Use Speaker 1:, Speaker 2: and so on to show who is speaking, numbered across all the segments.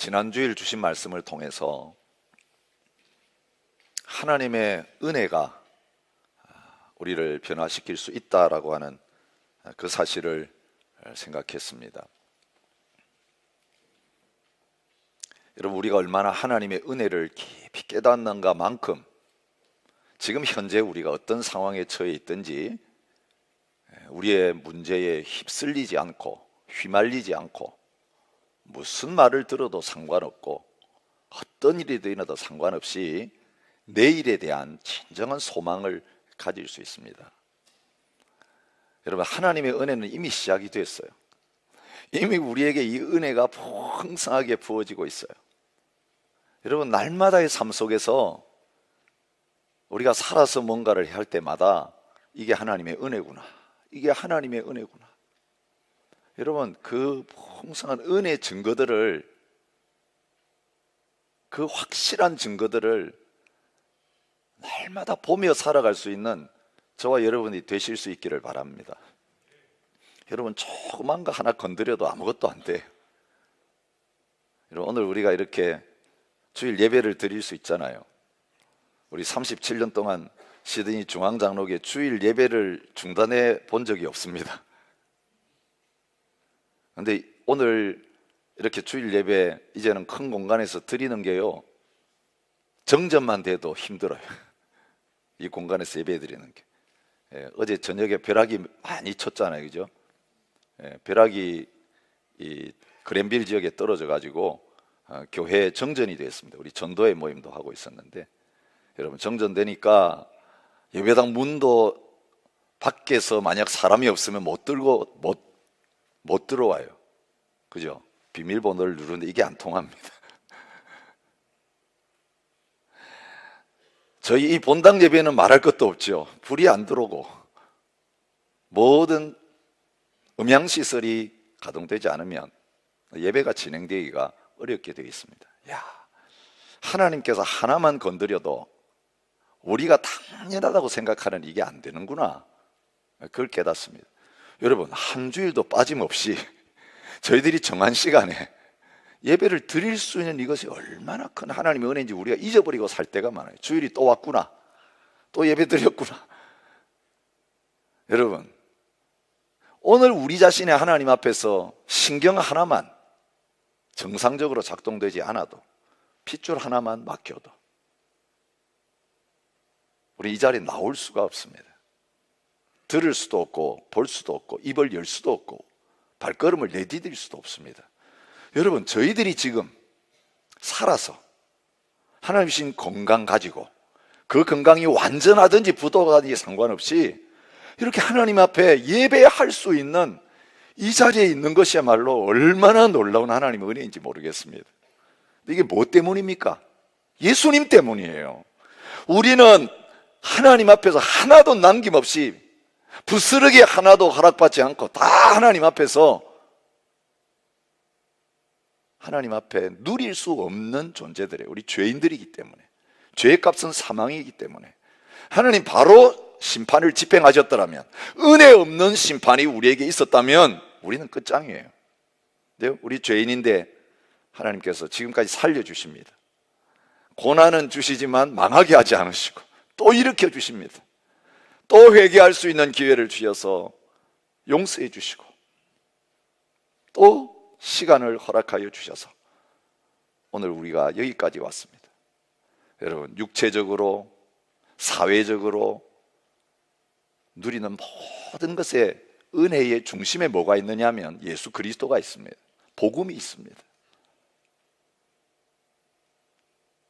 Speaker 1: 지난 주일 주신 말씀을 통해서 하나님의 은혜가 우리를 변화시킬 수 있다라고 하는 그 사실을 생각했습니다. 여러분, 우리가 얼마나 하나님의 은혜를 깊이 깨닫는가 만큼 지금 현재 우리가 어떤 상황에 처해 있든지 우리의 문제에 휩쓸리지 않고 휘말리지 않고 무슨 말을 들어도 상관없고 어떤 일이 일어나도 상관없이 내일에 대한 진정한 소망을 가질 수 있습니다. 여러분, 하나님의 은혜는 이미 시작이 됐어요. 이미 우리에게 이 은혜가 풍성하게 부어지고 있어요. 여러분, 날마다의 삶 속에서 우리가 살아서 뭔가를 할 때마다 이게 하나님의 은혜구나, 이게 하나님의 은혜구나. 여러분, 그 풍성한 은혜의 증거들을, 그 확실한 증거들을 날마다 보며 살아갈 수 있는 저와 여러분이 되실 수 있기를 바랍니다. 여러분, 조그만 거 하나 건드려도 아무것도 안 돼요. 여러분, 오늘 우리가 이렇게 주일 예배를 드릴 수 있잖아요. 우리 37년 동안 시드니 중앙장로교회 주일 예배를 중단해 본 적이 없습니다. 그런데 오늘 이렇게 주일 예배 이제는 큰 공간에서 드리는 게요, 정전만 돼도 힘들어요. 이 공간에서 예배 드리는 게. 어제 저녁에 벼락이 많이 쳤잖아요, 그죠? 벼락이 이 그랜빌 지역에 떨어져 가지고 교회 정전이 됐습니다. 우리 전도회 모임도 하고 있었는데, 여러분, 정전되니까 예배당 문도 밖에서 만약 사람이 없으면 못 들어와요. 그죠? 비밀번호를 누르는데 이게 안 통합니다. 저희 이 본당 예배는 말할 것도 없죠. 불이 안 들어오고 모든 음향시설이 가동되지 않으면 예배가 진행되기가 어렵게 되어 있습니다. 야, 하나님께서 하나만 건드려도 우리가 당연하다고 생각하는 이게 안 되는구나, 그걸 깨닫습니다. 여러분, 한 주일도 빠짐없이 저희들이 정한 시간에 예배를 드릴 수 있는 이것이 얼마나 큰 하나님의 은혜인지 우리가 잊어버리고 살 때가 많아요. 주일이 또 왔구나, 또 예배 드렸구나. 여러분, 오늘 우리 자신의 하나님 앞에서 신경 하나만 정상적으로 작동되지 않아도, 핏줄 하나만 막혀도 우리 이 자리에 나올 수가 없습니다. 들을 수도 없고 볼 수도 없고 입을 열 수도 없고 발걸음을 내디딜 수도 없습니다. 여러분, 저희들이 지금 살아서 하나님 주신 건강 가지고 그 건강이 완전하든지 부도가든지 상관없이 이렇게 하나님 앞에 예배할 수 있는 이 자리에 있는 것이야말로 얼마나 놀라운 하나님의 은혜인지 모르겠습니다. 이게 뭐 때문입니까? 예수님 때문이에요. 우리는 하나님 앞에서 하나도 남김없이 부스러기 하나도 허락받지 않고 다 하나님 앞에서 하나님 앞에 누릴 수 없는 존재들이에요. 우리 죄인들이기 때문에, 죄의 값은 사망이기 때문에 하나님 바로 심판을 집행하셨더라면, 은혜 없는 심판이 우리에게 있었다면 우리는 끝장이에요. 네? 우리 죄인인데 하나님께서 지금까지 살려주십니다. 고난은 주시지만 망하게 하지 않으시고 또 일으켜 주십니다. 또 회개할 수 있는 기회를 주셔서 용서해 주시고 또 시간을 허락하여 주셔서 오늘 우리가 여기까지 왔습니다. 여러분, 육체적으로 사회적으로 누리는 모든 것의 은혜의 중심에 뭐가 있느냐 하면 예수 그리스도가 있습니다. 복음이 있습니다.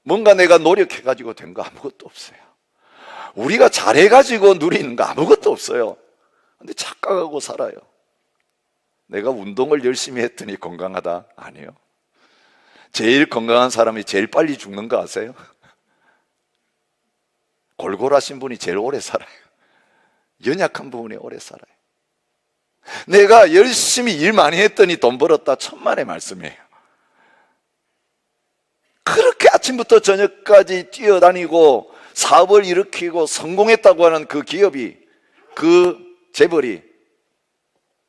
Speaker 1: 뭔가 내가 노력해가지고 된 거 아무것도 없어요. 우리가 잘해가지고 누리는 거 아무것도 없어요. 근데 착각하고 살아요. 내가 운동을 열심히 했더니 건강하다? 아니요. 제일 건강한 사람이 제일 빨리 죽는 거 아세요? 골골하신 분이 제일 오래 살아요. 연약한 분이 오래 살아요. 내가 열심히 일 많이 했더니 돈 벌었다? 천만의 말씀이에요. 그렇게 아침부터 저녁까지 뛰어다니고 사업을 일으키고 성공했다고 하는 그 기업이, 그 재벌이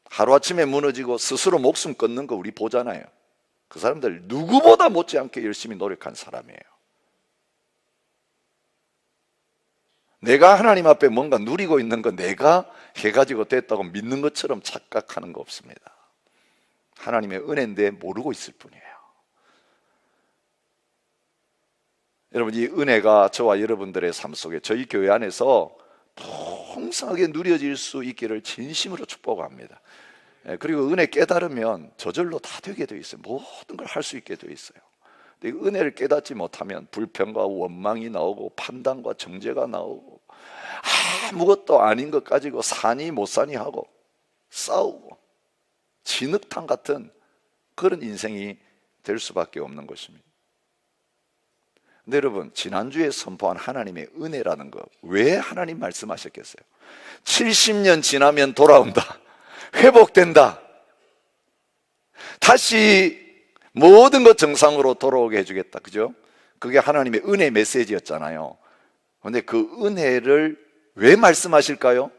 Speaker 1: 하루아침에 무너지고 스스로 목숨 끊는 거 우리 보잖아요. 그 사람들 누구보다 못지않게 열심히 노력한 사람이에요. 내가 하나님 앞에 뭔가 누리고 있는 거 내가 해가지고 됐다고 믿는 것처럼 착각하는 거 없습니다. 하나님의 은혜인데 모르고 있을 뿐이에요. 여러분, 이 은혜가 저와 여러분들의 삶 속에 저희 교회 안에서 풍성하게 누려질 수 있기를 진심으로 축복합니다. 그리고 은혜 깨달으면 저절로 다 되게 되어 있어요. 모든 걸 할 수 있게 되어 있어요. 근데 은혜를 깨닫지 못하면 불평과 원망이 나오고 판단과 정죄가 나오고 아무것도 아닌 것 가지고 사니 못 사니 하고 싸우고 진흙탕 같은 그런 인생이 될 수밖에 없는 것입니다. 근데 여러분, 지난주에 선포한 하나님의 은혜라는 거 왜 하나님 말씀하셨겠어요? 70년 지나면 돌아온다, 회복된다, 다시 모든 것 정상으로 돌아오게 해주겠다. 그죠? 그게 하나님의 은혜 메시지였잖아요. 그런데 그 은혜를 왜 말씀하실까요?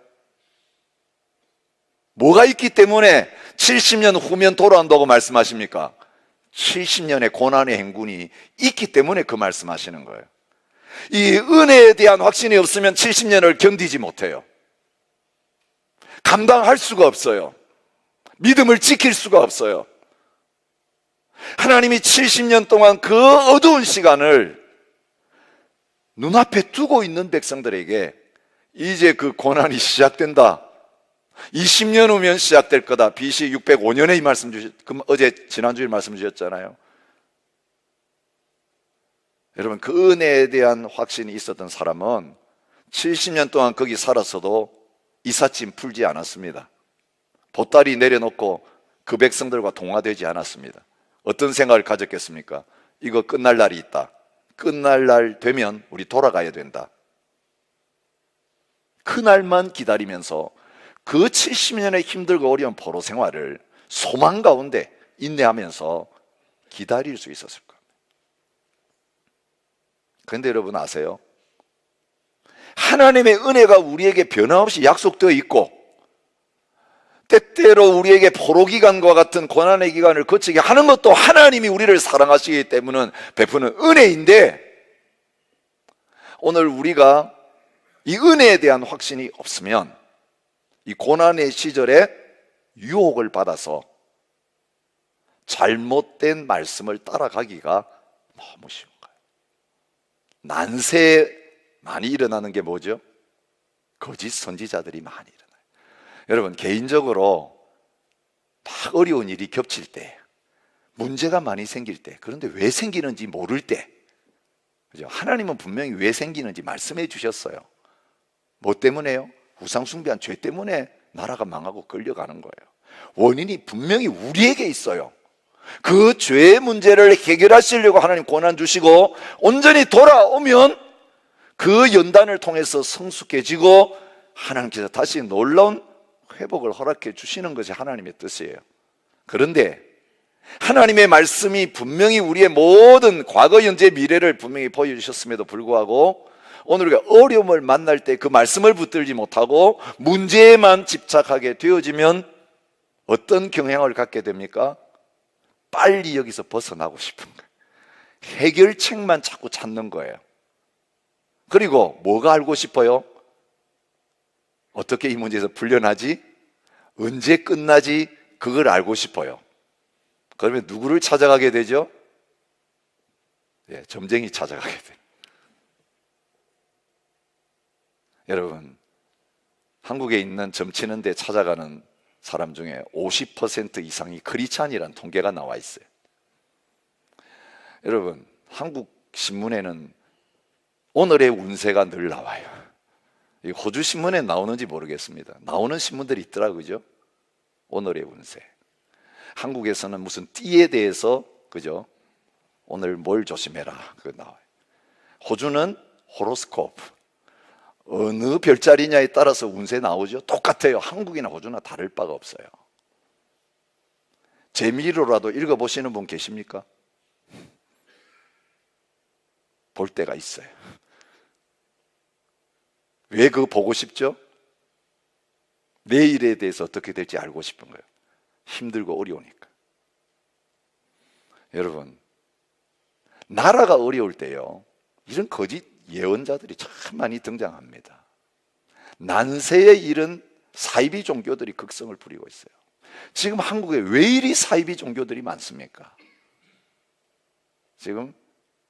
Speaker 1: 뭐가 있기 때문에 70년 후면 돌아온다고 말씀하십니까? 70년의 고난의 행군이 있기 때문에 그 말씀하시는 거예요. 이 은혜에 대한 확신이 없으면 70년을 견디지 못해요. 감당할 수가 없어요. 믿음을 지킬 수가 없어요. 하나님이 70년 동안 그 어두운 시간을 눈앞에 두고 있는 백성들에게 이제 그 고난이 시작된다, 20년 후면 시작될 거다, BC 605년에 이 말씀 어제 지난주에 말씀 주셨잖아요. 여러분, 그 은혜에 대한 확신이 있었던 사람은 70년 동안 거기 살았어도 이삿짐 풀지 않았습니다. 보따리 내려놓고 그 백성들과 동화되지 않았습니다. 어떤 생각을 가졌겠습니까? 이거 끝날 날이 있다. 끝날 날 되면 우리 돌아가야 된다. 그날만 기다리면서 그 70년의 힘들고 어려운 포로 생활을 소망 가운데 인내하면서 기다릴 수 있었을 겁니다. 그런데 여러분 아세요? 하나님의 은혜가 우리에게 변함없이 약속되어 있고 때때로 우리에게 포로기간과 같은 고난의 기간을 거치게 하는 것도 하나님이 우리를 사랑하시기 때문에 베푸는 은혜인데, 오늘 우리가 이 은혜에 대한 확신이 없으면 이 고난의 시절에 유혹을 받아서 잘못된 말씀을 따라가기가 너무 쉬운 거예요. 난세 많이 일어나는 게 뭐죠? 거짓 선지자들이 많이 일어나요. 여러분, 개인적으로 막 어려운 일이 겹칠 때, 문제가 많이 생길 때, 그런데 왜 생기는지 모를 때, 그죠? 하나님은 분명히 왜 생기는지 말씀해 주셨어요. 뭐 때문에요? 우상 숭배한 죄 때문에 나라가 망하고 끌려가는 거예요. 원인이 분명히 우리에게 있어요. 그 죄의 문제를 해결하시려고 하나님 고난 주시고 온전히 돌아오면 그 연단을 통해서 성숙해지고 하나님께서 다시 놀라운 회복을 허락해 주시는 것이 하나님의 뜻이에요. 그런데 하나님의 말씀이 분명히 우리의 모든 과거, 현재, 미래를 분명히 보여주셨음에도 불구하고 오늘 우리가 어려움을 만날 때 그 말씀을 붙들지 못하고 문제에만 집착하게 되어지면 어떤 경향을 갖게 됩니까? 빨리 여기서 벗어나고 싶은 거예요. 해결책만 자꾸 찾는 거예요. 그리고 뭐가 알고 싶어요? 어떻게 이 문제에서 풀려나지? 언제 끝나지? 그걸 알고 싶어요. 그러면 누구를 찾아가게 되죠? 점쟁이 찾아가게 돼요. 여러분, 한국에 있는 점치는 데 찾아가는 사람 중에 50% 이상이 크리스찬이라는 통계가 나와 있어요. 여러분, 한국 신문에는 오늘의 운세가 늘 나와요. 호주 신문에 나오는지 모르겠습니다. 나오는 신문들이 있더라고요. 그죠? 오늘의 운세. 한국에서는 무슨 띠에 대해서, 그죠? 오늘 뭘 조심해라. 그거 나와요. 호주는 호로스코프. 어느 별자리냐에 따라서 운세 나오죠? 똑같아요. 한국이나 호주나 다를 바가 없어요. 재미로라도 읽어보시는 분 계십니까? 볼 때가 있어요. 왜 그거 보고 싶죠? 내일에 대해서 어떻게 될지 알고 싶은 거예요. 힘들고 어려우니까. 여러분, 나라가 어려울 때요, 이런 거짓 예언자들이 참 많이 등장합니다. 난세에 이른 사이비 종교들이 극성을 부리고 있어요. 지금 한국에 왜 이리 사이비 종교들이 많습니까? 지금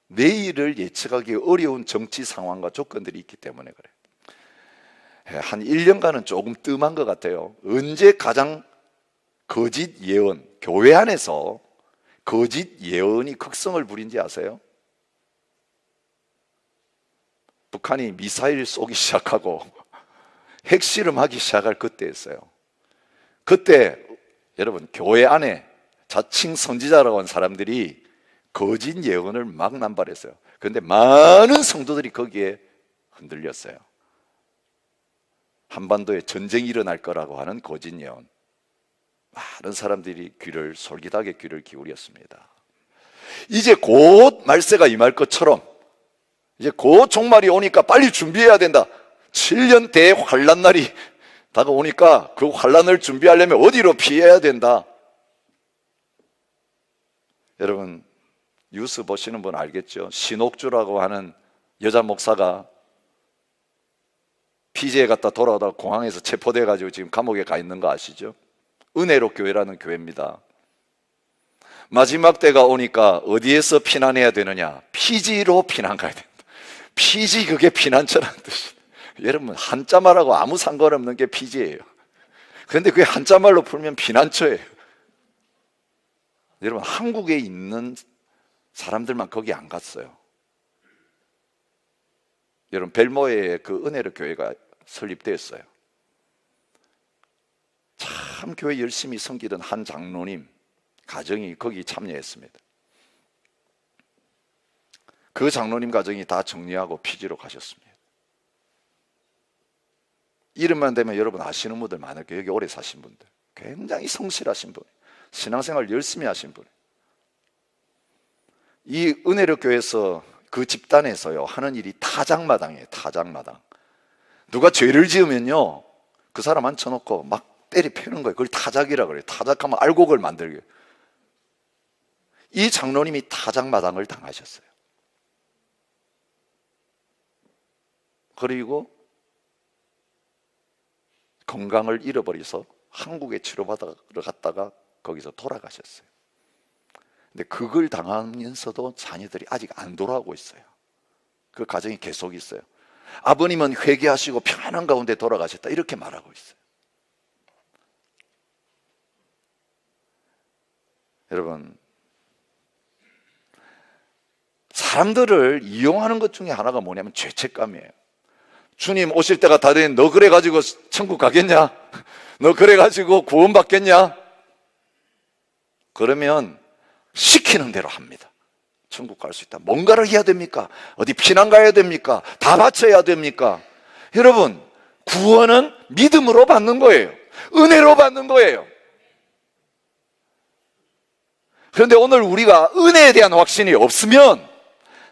Speaker 1: 내일을 예측하기 어려운 정치 상황과 조건들이 있기 때문에 그래요. 한 1년간은 조금 뜸한 것 같아요. 언제 가장 거짓 예언, 교회 안에서 거짓 예언이 극성을 부린지 아세요? 북한이 미사일 쏘기 시작하고 핵실험하기 시작할 그때였어요. 그때 여러분, 교회 안에 자칭 선지자라고 하는 사람들이 거짓 예언을 막 남발했어요. 그런데 많은 성도들이 거기에 흔들렸어요. 한반도에 전쟁이 일어날 거라고 하는 거짓 예언, 많은 사람들이 솔깃하게 귀를 기울였습니다. 이제 곧 말세가 임할 것처럼, 이제 곧 종말이 오니까 빨리 준비해야 된다. 7년 대환란 날이 다가오니까 그 환란을 준비하려면 어디로 피해야 된다. 여러분, 뉴스 보시는 분 알겠죠? 신옥주라고 하는 여자 목사가 피지에 갔다 돌아오다가 공항에서 체포돼가지고 지금 감옥에 가 있는 거 아시죠? 은혜로 교회라는 교회입니다. 마지막 때가 오니까 어디에서 피난해야 되느냐? 피지로 피난 가야 된다. 피지, 그게 피난처라는 뜻이에요. 여러분, 한자말하고 아무 상관없는 게 피지예요. 그런데 그게 한자말로 풀면 피난처예요. 여러분, 한국에 있는 사람들만 거기 안 갔어요. 여러분, 벨모에 그 은혜로 교회가 설립되었어요. 참 교회 열심히 섬기던 한 장로님 가정이 거기 참여했습니다. 그 장로님 가정이 다 정리하고 피지로 가셨습니다. 이름만 되면 여러분 아시는 분들 많을 거예요. 여기 오래 사신 분들, 굉장히 성실하신 분, 신앙생활 열심히 하신 분. 이 은혜로 교회에서 그 집단에서요 하는 일이 타작마당이에요. 타작마당. 누가 죄를 지으면요 그 사람 앉혀놓고 막 때리 패는 거예요. 그걸 타작이라고 그래요. 타작하면 알곡을 만들게. 이 장로님이 타작마당을 당하셨어요. 그리고 건강을 잃어버려서 한국에 치료받으러 갔다가 거기서 돌아가셨어요. 근데 그걸 당하면서도 자녀들이 아직 안 돌아오고 있어요. 그 가정이 계속 있어요. 아버님은 회개하시고 평안한 가운데 돌아가셨다, 이렇게 말하고 있어요. 여러분, 사람들을 이용하는 것 중에 하나가 뭐냐면 죄책감이에요. 주님 오실 때가 다 된, 너 그래가지고 천국 가겠냐? 너 그래가지고 구원받겠냐? 그러면 시키는 대로 합니다. 천국 갈 수 있다. 뭔가를 해야 됩니까? 어디 피난 가야 됩니까? 다 바쳐야 됩니까? 여러분, 구원은 믿음으로 받는 거예요. 은혜로 받는 거예요. 그런데 오늘 우리가 은혜에 대한 확신이 없으면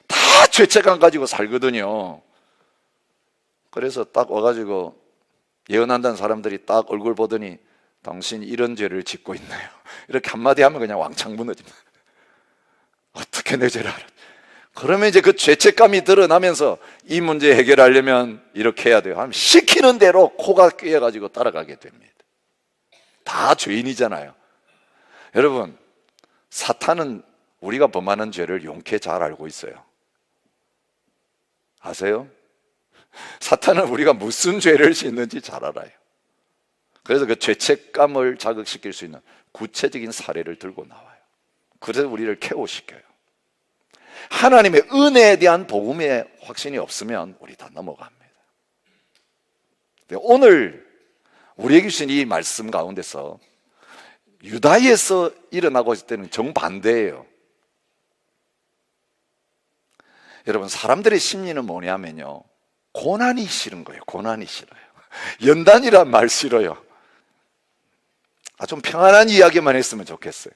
Speaker 1: 다 죄책감 가지고 살거든요. 그래서 딱 와가지고 예언한다는 사람들이 딱 얼굴 보더니 당신 이런 죄를 짓고 있나요? 이렇게 한마디 하면 그냥 왕창 무너집니다. 어떻게 내 죄를 알아? 그러면 이제 그 죄책감이 드러나면서 이 문제 해결하려면 이렇게 해야 돼요 하면 시키는 대로 코가 끼어가지고 따라가게 됩니다. 다 죄인이잖아요. 여러분, 사탄은 우리가 범하는 죄를 용케 잘 알고 있어요. 아세요? 사탄은 우리가 무슨 죄를 짓는지 잘 알아요. 그래서 그 죄책감을 자극시킬 수 있는 구체적인 사례를 들고 나와요. 그래서 우리를 케어시켜요. 하나님의 은혜에 대한 복음의 확신이 없으면 우리 다 넘어갑니다. 오늘 우리에게 주신 이 말씀 가운데서 유다에서 일어나고 있을 때는 정반대예요. 여러분, 사람들의 심리는 뭐냐면요, 고난이 싫은 거예요. 고난이 싫어요. 연단이란 말 싫어요. 좀 평안한 이야기만 했으면 좋겠어요.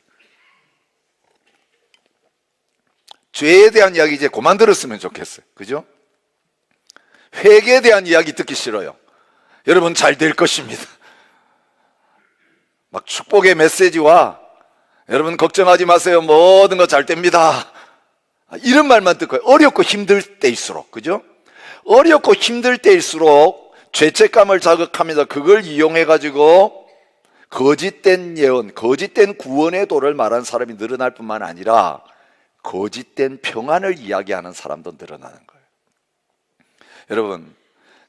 Speaker 1: 죄에 대한 이야기 이제 그만 들었으면 좋겠어요. 그죠? 회개에 대한 이야기 듣기 싫어요. 여러분 잘 될 것입니다. 막 축복의 메시지와 여러분 걱정하지 마세요. 모든 거 잘 됩니다. 이런 말만 듣고 어렵고 힘들 때일수록, 그죠? 어렵고 힘들 때일수록 죄책감을 자극하면서 그걸 이용해가지고 거짓된 예언, 거짓된 구원의 도를 말하는 사람이 늘어날 뿐만 아니라 거짓된 평안을 이야기하는 사람도 늘어나는 거예요. 여러분,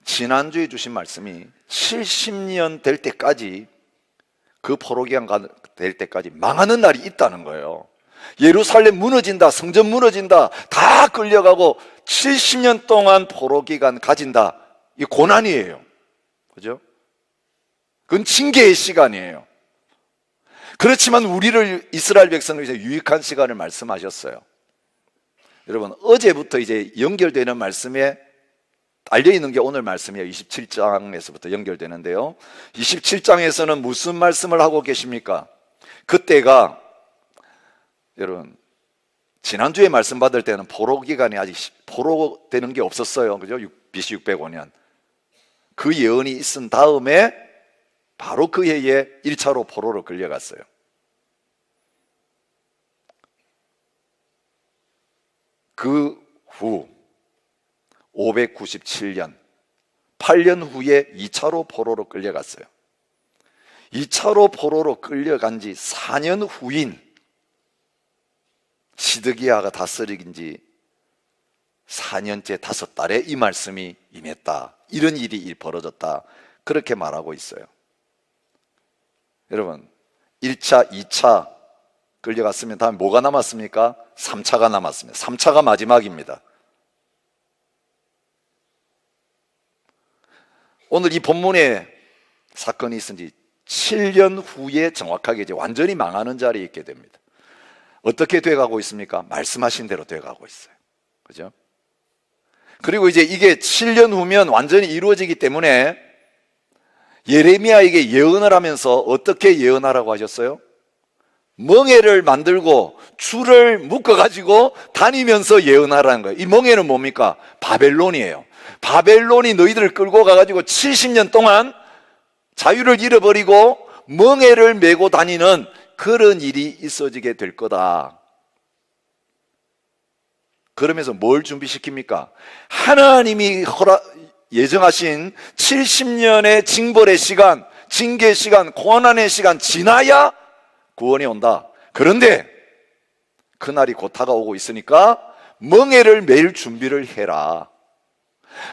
Speaker 1: 지난주에 주신 말씀이 70년 될 때까지, 그 포로기간 될 때까지 망하는 날이 있다는 거예요. 예루살렘 무너진다, 성전 무너진다, 다 끌려가고 70년 동안 포로기간 가진다. 이 고난이에요. 그죠? 그건 징계의 시간이에요. 그렇지만 우리를, 이스라엘 백성을 위해서 유익한 시간을 말씀하셨어요. 여러분, 어제부터 이제 연결되는 말씀에 알려있는 게 오늘 말씀이에요. 27장에서부터 연결되는데요, 27장에서는 무슨 말씀을 하고 계십니까? 그때가, 여러분, 지난주에 말씀 받을 때는 포로 기간이 아직 포로되는 게 없었어요. 그죠? BC 605년. 그 예언이 있은 다음에 바로 그 해에 1차로 포로로 끌려갔어요. 그 후 597년, 8년 후에 2차로 포로로 끌려갔어요. 2차로 포로로 끌려간 지 4년 후인 시드기야가 다스리긴 지 4년째 5달에 이 말씀이 임했다. 이런 일이 벌어졌다. 그렇게 말하고 있어요. 여러분, 1차, 2차 끌려갔으면 다음에 뭐가 남았습니까? 3차가 남았습니다. 3차가 마지막입니다. 오늘 이 본문에 사건이 있은 지 7년 후에 정확하게 이제 완전히 망하는 자리에 있게 됩니다. 어떻게 돼가고 있습니까? 말씀하신 대로 돼가고 있어요. 그죠? 그리고 이제 이게 7년 후면 완전히 이루어지기 때문에 예레미야에게 예언을 하면서 어떻게 예언하라고 하셨어요? 멍에를 만들고 줄을 묶어가지고 다니면서 예언하라는 거예요. 이 멍에는 뭡니까? 바벨론이에요. 바벨론이 너희들을 끌고 가가지고 70년 동안 자유를 잃어버리고 멍에를 메고 다니는 그런 일이 있어지게 될 거다. 그러면서 뭘 준비시킵니까? 하나님이 예정하신 70년의 징벌의 시간, 징계의 시간, 고난의 시간 지나야 구원이 온다. 그런데 그날이 곧 다가오고 있으니까 멍에를 매일 준비를 해라.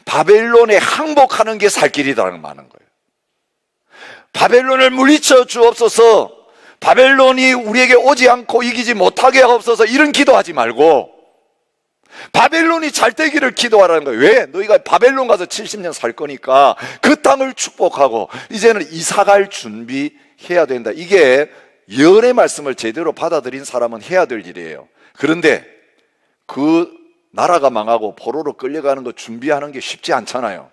Speaker 1: 바벨론에 항복하는 게 살 길이라는 말하는 거예요. 바벨론을 물리쳐 주옵소서, 바벨론이 우리에게 오지 않고 이기지 못하게 하옵소서, 이런 기도하지 말고 바벨론이 잘 되기를 기도하라는 거예요. 왜? 너희가 바벨론 가서 70년 살 거니까 그 땅을 축복하고 이제는 이사갈 준비해야 된다. 이게 예언의 말씀을 제대로 받아들인 사람은 해야 될 일이에요. 그런데 그 나라가 망하고 포로로 끌려가는 거 준비하는 게 쉽지 않잖아요.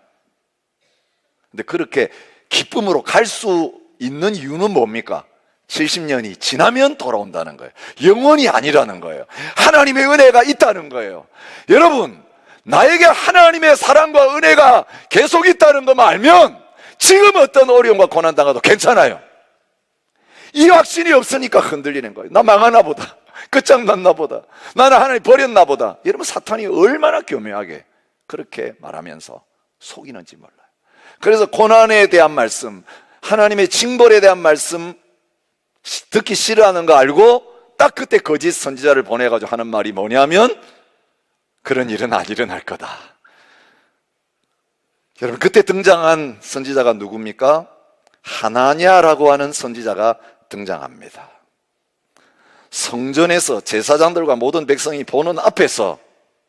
Speaker 1: 근데 그렇게 기쁨으로 갈 수 있는 이유는 뭡니까? 70년이 지나면 돌아온다는 거예요. 영원히 아니라는 거예요. 하나님의 은혜가 있다는 거예요. 여러분, 나에게 하나님의 사랑과 은혜가 계속 있다는 것만 알면 지금 어떤 어려움과 고난 당해도 괜찮아요. 이 확신이 없으니까 흔들리는 거예요. 나 망하나 보다, 끝장났나 보다, 나는 하나님 버렸나 보다. 여러분, 사탄이 얼마나 교묘하게 그렇게 말하면서 속이는지 몰라요. 그래서 고난에 대한 말씀, 하나님의 징벌에 대한 말씀 듣기 싫어하는 거 알고 딱 그때 거짓 선지자를 보내가지고 하는 말이 뭐냐면 그런 일은 안 일어날 거다. 여러분, 그때 등장한 선지자가 누굽니까? 하나냐라고 하는 선지자가 등장합니다. 성전에서 제사장들과 모든 백성이 보는 앞에서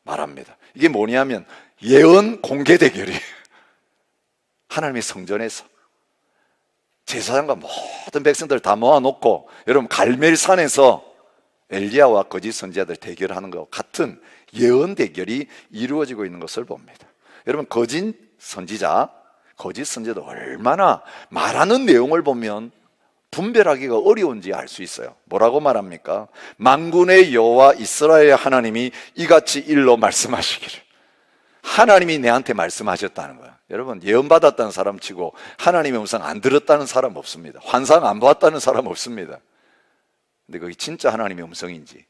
Speaker 1: 말합니다. 이게 뭐냐면 예언 공개 대결이에요. 하나님의 성전에서 제사장과 모든 백성들 다 모아놓고, 여러분, 갈멜산에서 엘리야와 거짓 선지자들 대결하는 것 같은 예언 대결이 이루어지고 있는 것을 봅니다. 여러분, 거짓 선지자도 얼마나 말하는 내용을 보면 분별하기가 어려운지 알 수 있어요. 뭐라고 말합니까? 만군의 여호와 이스라엘의 하나님이 이같이 일러 말씀하시기를. 하나님이 내한테 말씀하셨다는 거야. 여러분, 예언 받았다는 사람 치고 하나님의 음성 안 들었다는 사람 없습니다. 환상 안 보았다는 사람 없습니다. 근데 그게 진짜 하나님의 음성인지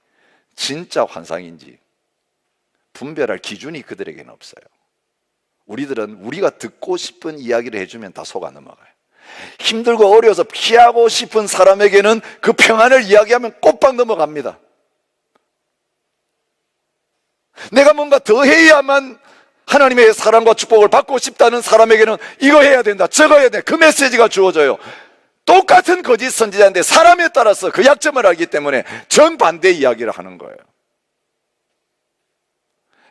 Speaker 1: 진짜 환상인지 분별할 기준이 그들에게는 없어요. 우리들은 우리가 듣고 싶은 이야기를 해주면 다 속아 넘어가요. 힘들고 어려워서 피하고 싶은 사람에게는 그 평안을 이야기하면 꼬박 넘어갑니다. 내가 뭔가 더 해야만 하나님의 사랑과 축복을 받고 싶다는 사람에게는 이거 해야 된다, 저거 해야 된다, 그 메시지가 주어져요. 똑같은 거짓 선지자인데 사람에 따라서 그 약점을 알기 때문에 정반대 이야기를 하는 거예요.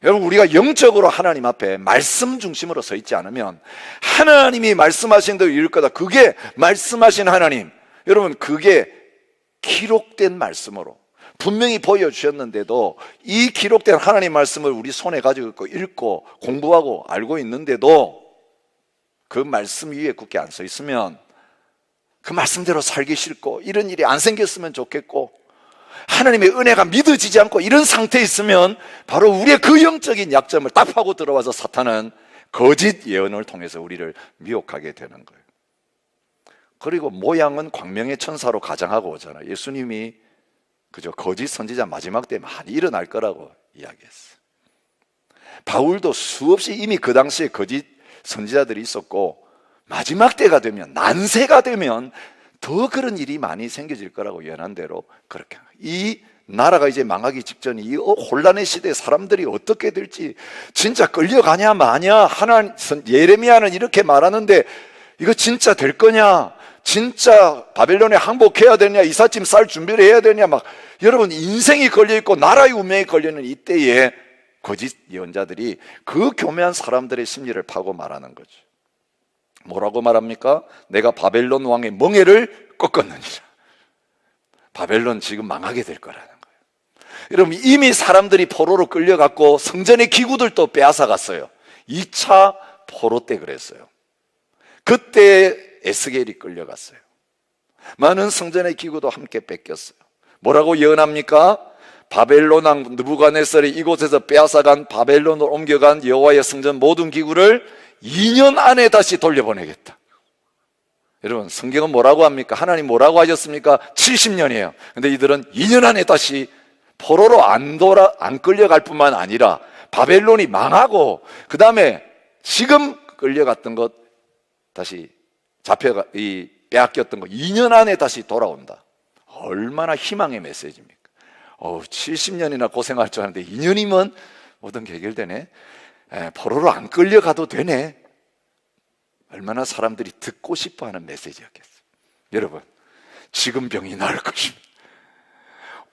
Speaker 1: 여러분, 우리가 영적으로 하나님 앞에 말씀 중심으로 서 있지 않으면 하나님이 말씀하신 대로 이룰 거다. 그게 말씀하신 하나님, 여러분, 그게 기록된 말씀으로 분명히 보여주셨는데도 이 기록된 하나님 말씀을 우리 손에 가지고 있고 읽고 공부하고 알고 있는데도 그 말씀 위에 굳게 안 서 있으면 그 말씀대로 살기 싫고 이런 일이 안 생겼으면 좋겠고 하나님의 은혜가 믿어지지 않고 이런 상태에 있으면 바로 우리의 그 영적인 약점을 딱 파고 들어와서 사탄은 거짓 예언을 통해서 우리를 미혹하게 되는 거예요. 그리고 모양은 광명의 천사로 가장하고 오잖아요. 예수님이 그저 거짓 선지자 마지막 때 많이 일어날 거라고 이야기했어요. 바울도 수없이 이미 그 당시에 거짓 선지자들이 있었고 마지막 때가 되면, 난세가 되면 더 그런 일이 많이 생겨질 거라고 예언한 대로 그렇게, 이 나라가 이제 망하기 직전이 이 혼란의 시대에 사람들이 어떻게 될지, 진짜 끌려가냐 마냐, 예레미야는 이렇게 말하는데 이거 진짜 될 거냐, 진짜 바벨론에 항복해야 되냐, 이삿짐 쌀 준비를 해야 되냐, 막 여러분 인생이 걸려있고 나라의 운명이 걸려있는 이때에 거짓 예언자들이 그 교묘한 사람들의 심리를 파고 말하는 거죠. 뭐라고 말합니까? 내가 바벨론 왕의 멍에를 꺾었느니라. 바벨론 지금 망하게 될 거라는 거예요. 여러분, 이미 사람들이 포로로 끌려갔고 성전의 기구들도 빼앗아갔어요. 2차 포로 때 그랬어요. 그때 에스겔이 끌려갔어요. 많은 성전의 기구도 함께 뺏겼어요. 뭐라고 예언합니까? 바벨론 왕 느부갓네살이 이곳에서 빼앗아간, 바벨론으로 옮겨간 여호와의 성전 모든 기구를 2년 안에 다시 돌려보내겠다. 여러분, 성경은 뭐라고 합니까? 하나님 뭐라고 하셨습니까? 70년이에요. 근데 이들은 2년 안에 다시 포로로 안 끌려갈 뿐만 아니라 바벨론이 망하고 그 다음에 지금 끌려갔던 것 다시 빼앗겼던 거 2년 안에 다시 돌아온다. 얼마나 희망의 메시지입니까? 70년이나 고생할 줄 알았는데 2년이면 모든 게 해결되네. 포로로 안 끌려가도 되네. 얼마나 사람들이 듣고 싶어하는 메시지였겠어요. 여러분, 지금 병이 나을 것입니다.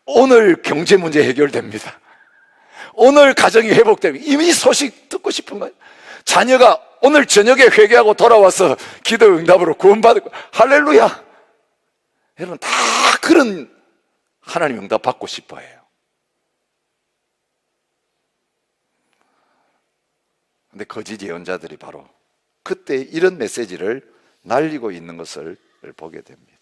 Speaker 1: 오늘 경제 문제 해결됩니다. 오늘 가정이 회복됩니다. 이미 소식 듣고 싶은 거예요. 자녀가 오늘 저녁에 회개하고 돌아와서 기도 응답으로 구원받고 할렐루야. 여러분, 다 그런 하나님 응답 받고 싶어 해요. 근데 거짓 예언자들이 바로 그때 이런 메시지를 날리고 있는 것을 보게 됩니다.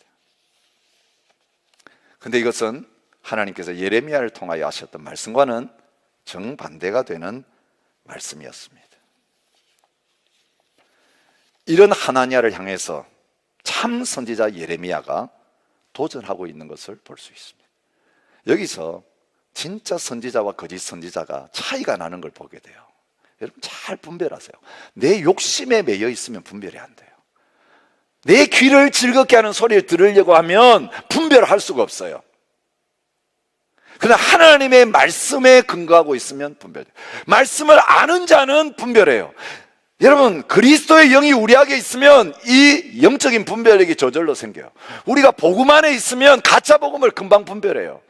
Speaker 1: 근데 이것은 하나님께서 예레미야를 통하여 하셨던 말씀과는 정반대가 되는 말씀이었습니다. 이런 하나냐를 향해서 참 선지자 예레미야가 도전하고 있는 것을 볼 수 있습니다. 여기서 진짜 선지자와 거짓 선지자가 차이가 나는 걸 보게 돼요. 여러분, 잘 분별하세요. 내 욕심에 매여 있으면 분별이 안 돼요. 내 귀를 즐겁게 하는 소리를 들으려고 하면 분별할 수가 없어요. 그러나 하나님의 말씀에 근거하고 있으면 분별돼요. 말씀을 아는 자는 분별해요. 여러분, 그리스도의 영이 우리 안에 있으면 이 영적인 분별력이 저절로 생겨요. 우리가 복음 안에 있으면 가짜 복음을 금방 분별해요.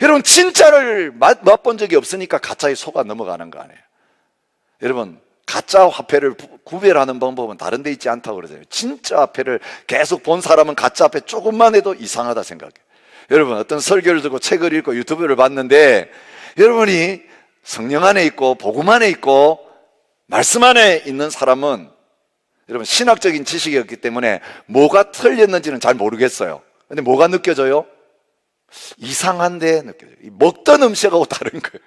Speaker 1: 여러분, 진짜를 맛본 적이 없으니까 가짜에 속아 넘어가는 거 아니에요. 여러분, 가짜 화폐를 구별하는 방법은 다른 데 있지 않다고 그러잖아요. 진짜 화폐를 계속 본 사람은 가짜 화폐 조금만 해도 이상하다 생각해요. 여러분, 어떤 설교를 듣고 책을 읽고 유튜브를 봤는데 여러분이 성령 안에 있고 복음 안에 있고 말씀 안에 있는 사람은 여러분 신학적인 지식이었기 때문에 뭐가 틀렸는지는 잘 모르겠어요. 근데 뭐가 느껴져요? 이상한데 느껴져요. 먹던 음식하고 다른 거예요.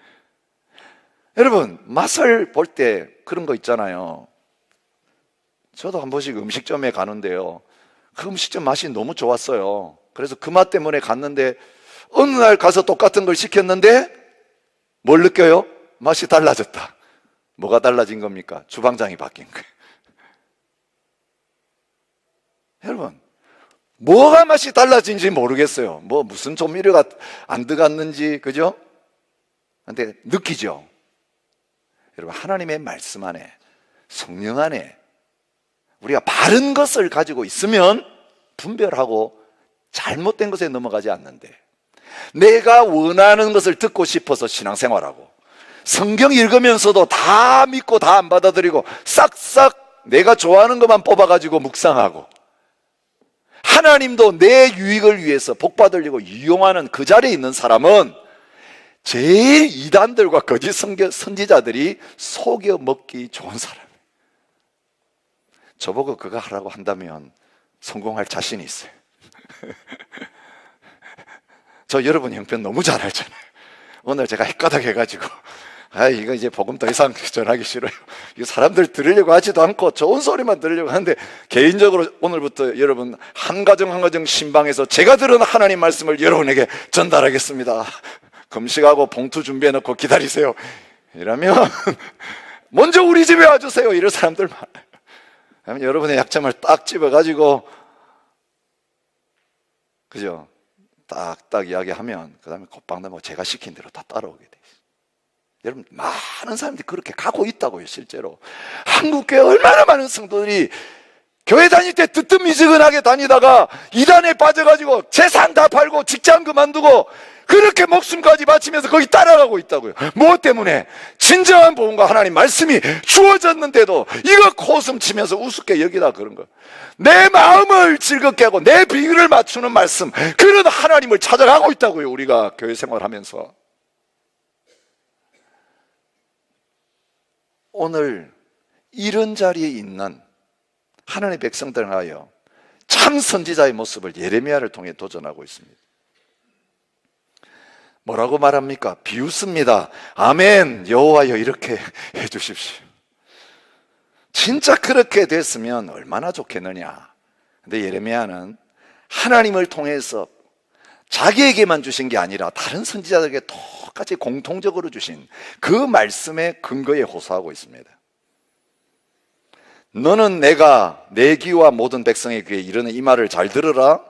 Speaker 1: 여러분, 맛을 볼 때 그런 거 있잖아요. 저도 한 번씩 음식점에 가는데요, 그 음식점 맛이 너무 좋았어요. 그래서 그 맛 때문에 갔는데 어느 날 가서 똑같은 걸 시켰는데 뭘 느껴요? 맛이 달라졌다. 뭐가 달라진 겁니까? 주방장이 바뀐 거예요. 여러분, 뭐가 맛이 달라진지 모르겠어요. 뭐 무슨 조미료가 안 들어갔는지, 그죠? 근데 느끼죠. 여러분, 하나님의 말씀 안에, 성령 안에 우리가 바른 것을 가지고 있으면 분별하고 잘못된 것에 넘어가지 않는데, 내가 원하는 것을 듣고 싶어서 신앙생활하고 성경 읽으면서도 다 믿고 다 안 받아들이고 싹싹 내가 좋아하는 것만 뽑아가지고 묵상하고, 하나님도 내 유익을 위해서 복 받으려고 이용하는 그 자리에 있는 사람은 제일 이단들과 거짓 선지자들이 속여 먹기 좋은 사람이에요. 저보고 그거 하라고 한다면 성공할 자신이 있어요. 저 여러분 형편 너무 잘 알잖아요. 오늘 제가 헷가닥 해가지고 이거 이제 복음 더 이상 전하기 싫어요. 이거 사람들 들으려고 하지도 않고 좋은 소리만 들으려고 하는데, 개인적으로 오늘부터 여러분 한 가정 한 가정 신방에서 제가 들은 하나님 말씀을 여러분에게 전달하겠습니다. 금식하고 봉투 준비해놓고 기다리세요. 이러면 먼저 우리 집에 와주세요. 이런 사람들 많아요. 그러면 여러분의 약점을 딱 집어가지고, 그죠? 딱딱 이야기하면 그 다음에 곧방 뭐 제가 시킨 대로 다 따라오게 돼 있어요. 여러분, 많은 사람들이 그렇게 가고 있다고요. 실제로 한국교회 얼마나 많은 성도들이 교회 다닐 때 뜨뜻미지근하게 다니다가 이단에 빠져가지고 재산 다 팔고 직장 그만두고 그렇게 목숨까지 바치면서 거기 따라가고 있다고요. 무엇 때문에? 진정한 복음과 하나님 말씀이 주어졌는데도 이거 코웃음 치면서 우습게 여기다 그런 거예요. 내 마음을 즐겁게 하고 내 비율을 맞추는 말씀, 그런 하나님을 찾아가고 있다고요. 우리가 교회 생활하면서. 오늘 이런 자리에 있는 하나님의 백성들을 하여 참 선지자의 모습을 예레미야를 통해 도전하고 있습니다. 뭐라고 말합니까? 비웃습니다. 아멘, 여호와여 이렇게 해주십시오. 진짜 그렇게 됐으면 얼마나 좋겠느냐. 근데 예레미야는 하나님을 통해서 자기에게만 주신 게 아니라 다른 선지자들에게 똑같이 공통적으로 주신 그 말씀의 근거에 호소하고 있습니다. 너는 내가 내 귀와 모든 백성의 귀에 이르는 이 말을 잘 들으라.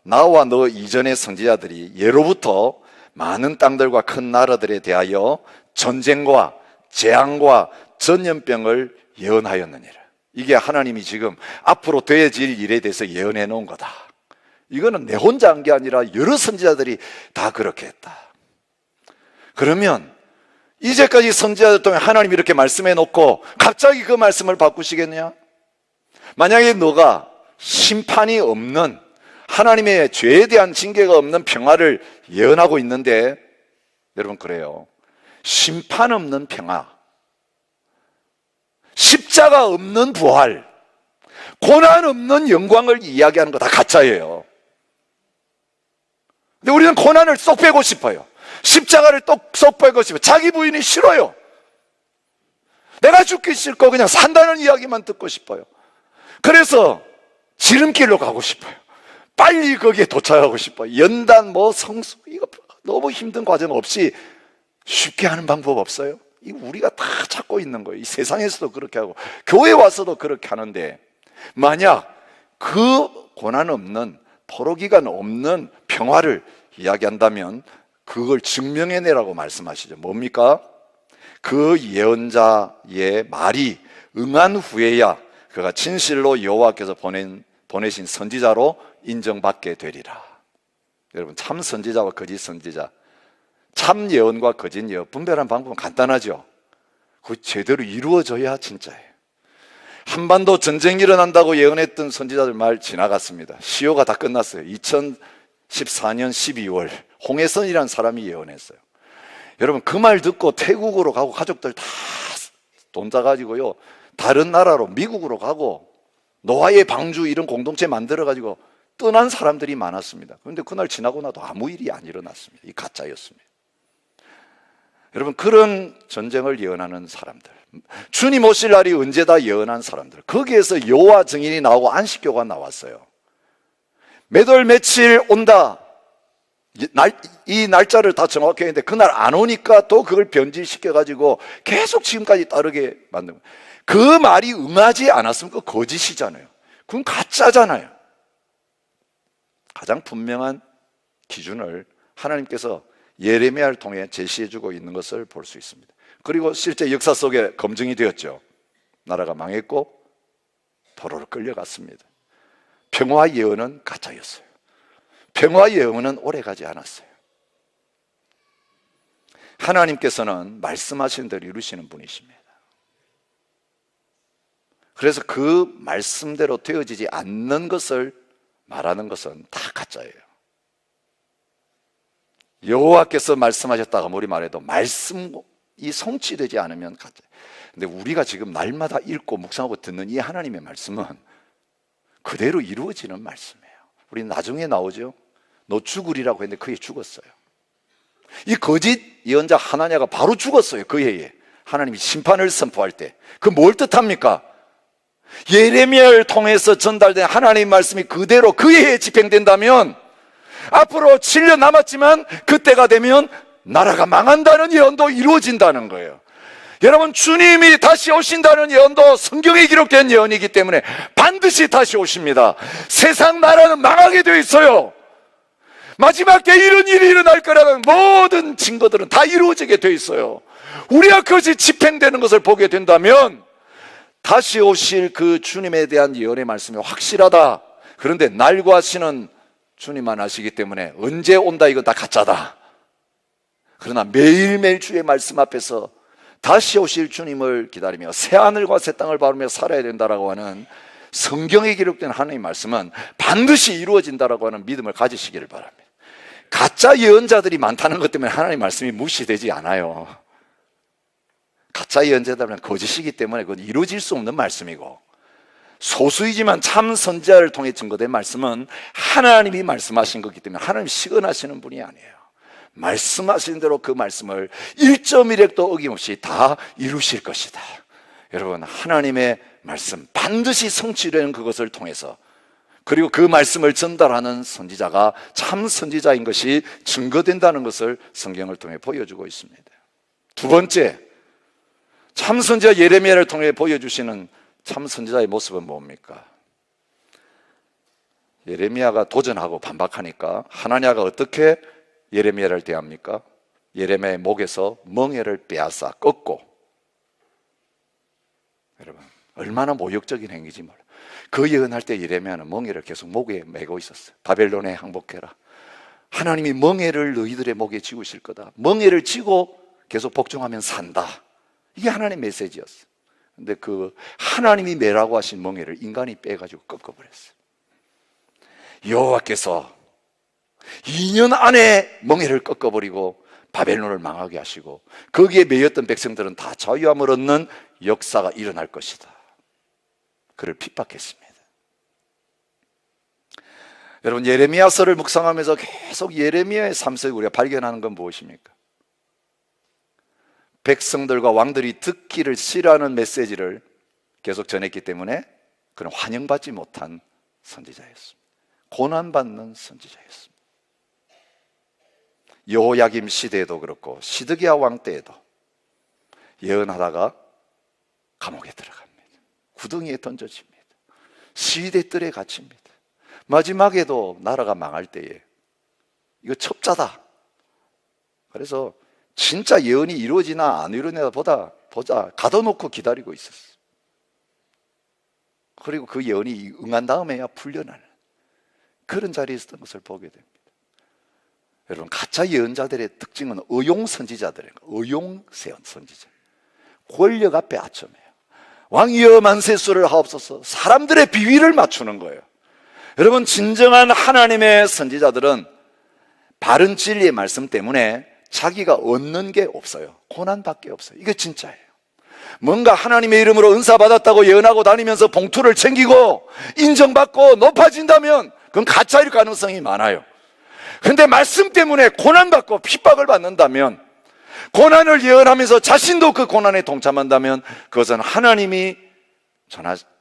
Speaker 1: 나와 너 이전의 선지자들이 예로부터 많은 땅들과 큰 나라들에 대하여 전쟁과 재앙과 전염병을 예언하였느니라. 이게 하나님이 지금 앞으로 되어질 일에 대해서 예언해 놓은 거다. 이거는 내 혼자 한 게 아니라 여러 선지자들이 다 그렇게 했다. 그러면 이제까지 선지자들 통해 하나님이 이렇게 말씀해 놓고 갑자기 그 말씀을 바꾸시겠냐? 만약에 너가 심판이 없는, 하나님의 죄에 대한 징계가 없는 평화를 예언하고 있는데, 여러분 그래요. 심판 없는 평화, 십자가 없는 부활, 고난 없는 영광을 이야기하는 거 다 가짜예요. 근데 우리는 고난을 쏙 빼고 싶어요. 십자가를 쏙 빼고 싶어요. 자기 부인이 싫어요. 내가 죽기 싫고 그냥 산다는 이야기만 듣고 싶어요. 그래서 지름길로 가고 싶어요. 빨리 거기에 도착하고 싶어요. 연단, 성수, 이거 너무 힘든 과정 없이 쉽게 하는 방법 없어요? 이거 우리가 다 찾고 있는 거예요. 이 세상에서도 그렇게 하고 교회 와서도 그렇게 하는데, 만약 그 고난 없는, 포로기간 없는 평화를 이야기한다면 그걸 증명해내라고 말씀하시죠. 뭡니까? 그 예언자의 말이 응한 후에야 그가 진실로 여호와께서 보내신 선지자로 인정받게 되리라. 여러분, 참 선지자와 거짓 선지자, 참 예언과 거짓 예언 분별하는 방법은 간단하죠. 그거 제대로 이루어져야 진짜예요. 한반도 전쟁이 일어난다고 예언했던 선지자들 말 지나갔습니다. 시효가 다 끝났어요. 2014년 12월 홍해선이라는 사람이 예언했어요. 여러분, 그 말 듣고 태국으로 가고 가족들 다 돈 짜가지고요, 다른 나라로 미국으로 가고 노아의 방주 이런 공동체 만들어가지고 떠난 사람들이 많았습니다. 그런데 그날 지나고 나도 아무 일이 안 일어났습니다. 이 가짜였습니다. 여러분, 그런 전쟁을 예언하는 사람들, 주님 오실 날이 언제다 예언한 사람들, 거기에서 여호와 증인이 나오고 안식교가 나왔어요. 몇 월 며칠 온다, 이 날짜를 다 정확히 했는데 그날 안 오니까 또 그걸 변질시켜가지고 계속 지금까지 따르게 만든 거예요. 그 말이 응하지 않았으면 그 거짓이잖아요. 그건 가짜잖아요. 가장 분명한 기준을 하나님께서 예레미야를 통해 제시해주고 있는 것을 볼 수 있습니다. 그리고 실제 역사 속에 검증이 되었죠. 나라가 망했고 포로로 끌려갔습니다. 평화 예언은 가짜였어요. 평화 예언은 오래가지 않았어요. 하나님께서는 말씀하신 대로 이루시는 분이십니다. 그래서 그 말씀대로 되어지지 않는 것을 말하는 것은 다 가짜예요. 여호와께서 말씀하셨다가 아무리 말해도 말씀이 성취되지 않으면 가짜예요. 근데 우리가 지금 날마다 읽고 묵상하고 듣는 이 하나님의 말씀은 그대로 이루어지는 말씀이에요. 우리 나중에 나오죠. 너 죽으리라고 했는데 그에 죽었어요. 이 거짓 예언자 하나냐가 바로 죽었어요. 그 해에 하나님이 심판을 선포할 때. 그 뭘 뜻합니까? 예레미야를 통해서 전달된 하나님의 말씀이 그대로 그 해에 집행된다면 앞으로 7년 남았지만 그때가 되면 나라가 망한다는 예언도 이루어진다는 거예요. 여러분, 주님이 다시 오신다는 예언도 성경에 기록된 예언이기 때문에 반드시 다시 오십니다. 세상 나라는 망하게 되어 있어요. 마지막 때 이런 일이 일어날 거라는 모든 증거들은 다 이루어지게 되어 있어요. 우리가 그것이 집행되는 것을 보게 된다면 다시 오실 그 주님에 대한 예언의 말씀이 확실하다. 그런데 날과 시는 주님만 아시기 때문에 언제 온다 이건 다 가짜다. 그러나 매일매일 주의 말씀 앞에서 다시 오실 주님을 기다리며 새하늘과 새 땅을 바라며 살아야 된다라고 하는 성경에 기록된 하나님의 말씀은 반드시 이루어진다라고 하는 믿음을 가지시기를 바랍니다. 가짜 예언자들이 많다는 것 때문에 하나님의 말씀이 무시되지 않아요. 가짜 예언자들은 거짓이기 때문에 그건 이루어질 수 없는 말씀이고, 소수이지만 참 선지자를 통해 증거된 말씀은 하나님이 말씀하신 거기 때문에 하나님이 시건하시는 분이 아니에요. 말씀하신 대로 그 말씀을 1.1획도 어김없이 다 이루실 것이다. 여러분, 하나님의 말씀 반드시 성취되는 그것을 통해서, 그리고 그 말씀을 전달하는 선지자가 참 선지자인 것이 증거된다는 것을 성경을 통해 보여주고 있습니다. 두 번째, 참 선지자 예레미야를 통해 보여주시는 참 선지자의 모습은 뭡니까? 예레미야가 도전하고 반박하니까 하나냐가 어떻게 예레미야를 대합니까? 예레미야의 목에서 멍에를 빼앗아 꺾고, 여러분 얼마나 모욕적인 행위인지 몰라요. 그 예언할 때 예레미야는 멍에를 계속 목에 메고 있었어요. 바벨론에 항복해라. 하나님이 멍에를 너희들의 목에 쥐우실 거다. 멍에를 쥐고 계속 복종하면 산다. 이게 하나님의 메시지였어요. 근데 그 하나님이 매라고 하신 멍에를 인간이 빼가지고 꺾어버렸어요. 여호와께서 2년 안에 멍에를 꺾어버리고 바벨론을 망하게 하시고 거기에 매였던 백성들은 다 자유함을 얻는 역사가 일어날 것이다. 그를 핍박했습니다. 여러분, 예레미야서를 묵상하면서 계속 예레미야의 삶 속에 우리가 발견하는 건 무엇입니까? 백성들과 왕들이 듣기를 싫어하는 메시지를 계속 전했기 때문에 그는 환영받지 못한 선지자였습니다. 고난받는 선지자였습니다. 여호야김 시대에도 그렇고 시드기야 왕 때에도 예언하다가 감옥에 들어갑니다. 구덩이에 던져집니다. 시대뜰에 갇힙니다. 마지막에도 나라가 망할 때에 이거 첩자다. 그래서 진짜 예언이 이루어지나 안 이루어지나 보자 가둬놓고 기다리고 있었어요. 그리고 그 예언이 응한 다음에야 풀려나는 그런 자리에 있었던 것을 보게 됩니다. 여러분, 가짜 예언자들의 특징은 의용 선지자들이에요. 의용 선지자. 권력 앞에 아첨해요. 왕이여 만세수를 하옵소서. 사람들의 비위를 맞추는 거예요. 여러분, 진정한 하나님의 선지자들은 바른 진리의 말씀 때문에 자기가 얻는 게 없어요. 고난밖에 없어요. 이게 진짜예요. 뭔가 하나님의 이름으로 은사 받았다고 예언하고 다니면서 봉투를 챙기고 인정받고 높아진다면 그건 가짜일 가능성이 많아요. 그런데 말씀 때문에 고난받고 핍박을 받는다면, 고난을 예언하면서 자신도 그 고난에 동참한다면 그것은 하나님이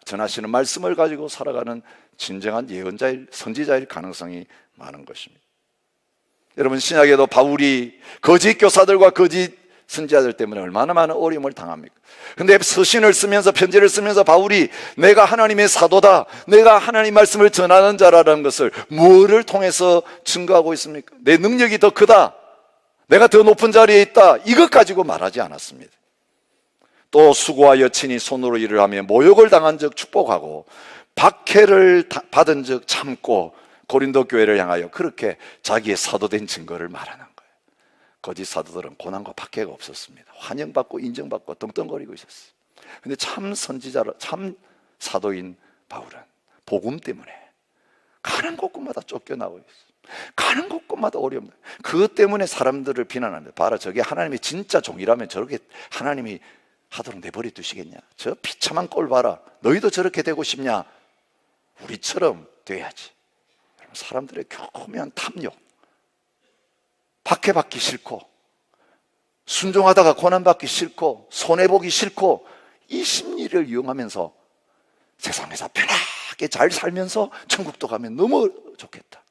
Speaker 1: 전하시는 말씀을 가지고 살아가는 진정한 예언자일, 선지자일 가능성이 많은 것입니다. 여러분, 신약에도 바울이 거짓 교사들과 거짓 선지자들 때문에 얼마나 많은 어려움을 당합니까? 근데 서신을 쓰면서, 편지를 쓰면서 바울이 내가 하나님의 사도다, 내가 하나님 말씀을 전하는 자라는 것을 뭐를 통해서 증거하고 있습니까? 내 능력이 더 크다, 내가 더 높은 자리에 있다, 이것 가지고 말하지 않았습니다. 또 수고하여 친히 손으로 일을 하며 모욕을 당한 적 축복하고 박해를 받은 적 참고 고린도 교회를 향하여 그렇게 자기의 사도된 증거를 말하는 거예요. 거짓 사도들은 고난과 박해가 없었습니다. 환영받고 인정받고 떵떵거리고 있었어요. 근데 참 선지자로, 참 사도인 바울은 복음 때문에 가는 곳곳마다 쫓겨나고 있어요. 가는 곳곳마다 어려움. 그것 때문에 사람들을 비난합니다. 봐라, 저게 하나님의 진짜 종이라면 저렇게 하나님이 하도록 내버려 두시겠냐? 저 비참한 꼴 봐라. 너희도 저렇게 되고 싶냐? 우리처럼 돼야지. 사람들의 교묘한 탐욕, 박해받기 싫고 순종하다가 고난받기 싫고 손해보기 싫고 이 심리를 이용하면서 세상에서 편하게 잘 살면서 천국도 가면 너무 좋겠다.